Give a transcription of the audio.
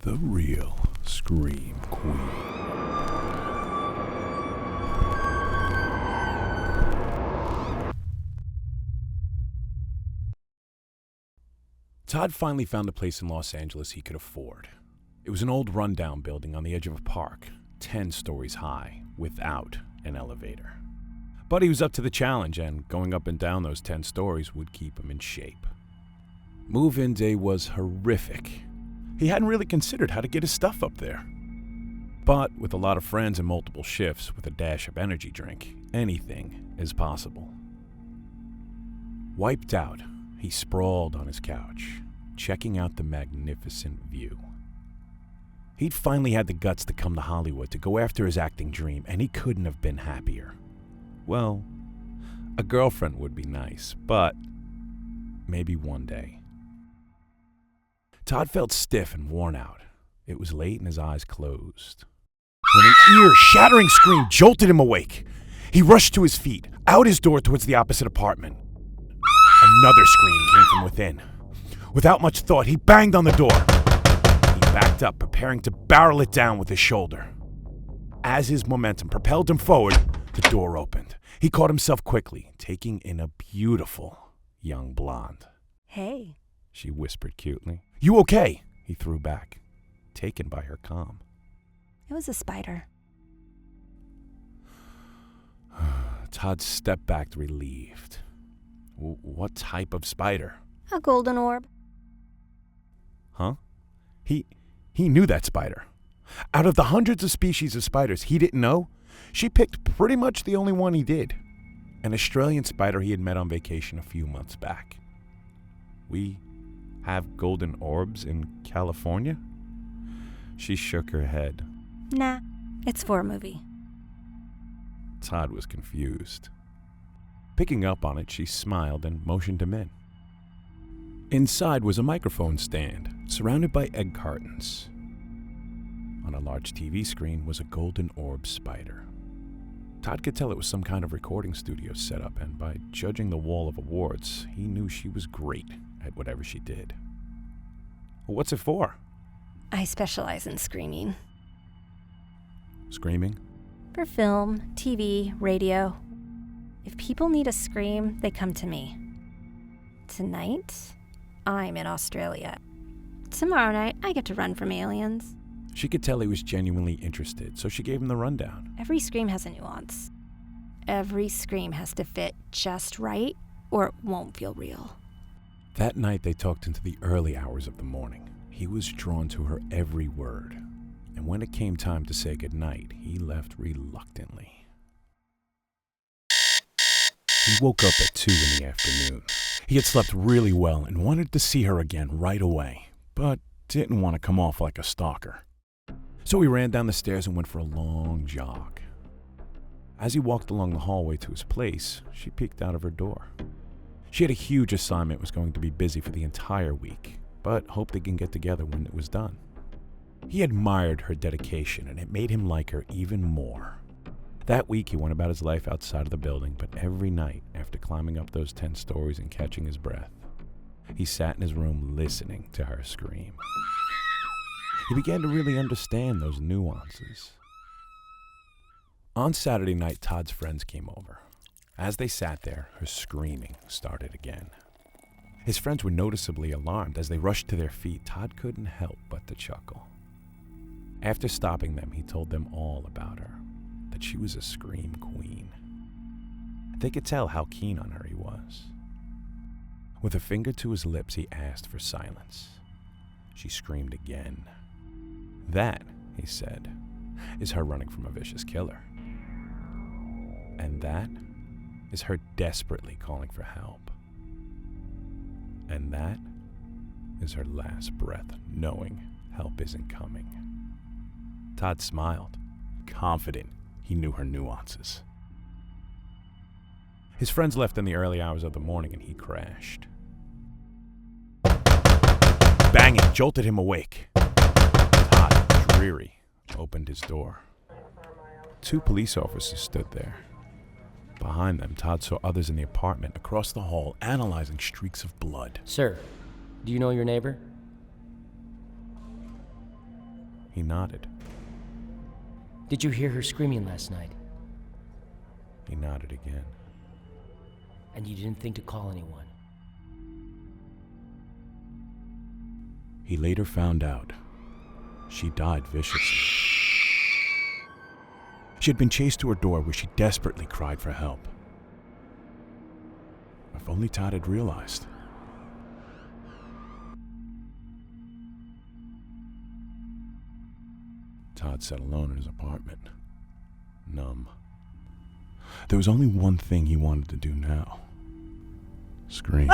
The real Scream Queen. Todd finally found a place in Los Angeles he could afford. It was an old rundown building on the edge of a park, 10 stories high, without an elevator. But he was up to the challenge, and going up and down those 10 stories would keep him in shape. Move-in day was horrific. He hadn't really considered how to get his stuff up there. But with a lot of friends and multiple shifts with a dash of energy drink, anything is possible. Wiped out, he sprawled on his couch, checking out the magnificent view. He'd finally had the guts to come to Hollywood to go after his acting dream, and he couldn't have been happier. Well, a girlfriend would be nice, but maybe one day. Todd felt stiff and worn out. It was late and his eyes closed, when an ear-shattering scream jolted him awake. He rushed to his feet, out his door towards the opposite apartment. Another scream came from within. Without much thought, he banged on the door. He backed up, preparing to barrel it down with his shoulder. As his momentum propelled him forward, the door opened. He caught himself quickly, taking in a beautiful young blonde. Hey, she whispered cutely. You okay? He threw back, taken by her calm. it was a spider. Todd stepped back relieved. What type of spider? A golden orb. Huh? He knew that spider. Out of the hundreds of species of spiders he didn't know, she picked pretty much the only one he did. An Australian spider he had met on vacation a few months back. We have golden orbs in California? She shook her head. Nah, it's for a movie. Todd was confused. Picking up on it, she smiled and motioned him in. Inside was a microphone stand, surrounded by egg cartons. On a large TV screen was a golden orb spider. Todd could tell it was some kind of recording studio setup, and by judging the wall of awards, he knew she was great at whatever she did. What's it for? I specialize in screaming. Screaming? For film, TV, radio. If people need a scream, they come to me. Tonight, I'm in Australia. Tomorrow night, I get to run from aliens. She could tell he was genuinely interested, so she gave him the rundown. Every scream has a nuance. Every scream has to fit just right, or it won't feel real. That night they talked into the early hours of the morning. He was drawn to her every word, and when it came time to say goodnight, he left reluctantly. He woke up at 2 in the afternoon. He had slept really well and wanted to see her again right away, but didn't want to come off like a stalker. So he ran down the stairs and went for a long jog. As he walked along the hallway to his place, she peeked out of her door. She had a huge assignment, was going to be busy for the entire week, but hoped they can get together when it was done. He admired her dedication, and it made him like her even more. That week, he went about his life outside of the building, but every night, after climbing up those 10 stories and catching his breath, he sat in his room listening to her scream. He began to really understand those nuances. On Saturday night, Todd's friends came over. As they sat there, her screaming started again. His friends were noticeably alarmed. As they rushed to their feet, Todd couldn't help but to chuckle. After stopping them, he told them all about her, that she was a scream queen. They could tell how keen on her he was. With a finger to his lips, he asked for silence. She screamed again. That, he said, is her running from a vicious killer. And that is her desperately calling for help. And that is her last breath, knowing help isn't coming. Todd smiled, confident he knew her nuances. His friends left in the early hours of the morning and he crashed. Banging jolted him awake. Todd, dreary, opened his door. 2 police officers stood there. Behind them, Todd saw others in the apartment across the hall analyzing streaks of blood. Sir, do you know your neighbor? He nodded. Did you hear her screaming last night? He nodded again. And you didn't think to call anyone? He later found out she died viciously. She had been chased to her door where she desperately cried for help. If only Todd had realized. Todd sat alone in his apartment, numb. There was only one thing he wanted to do now. Scream.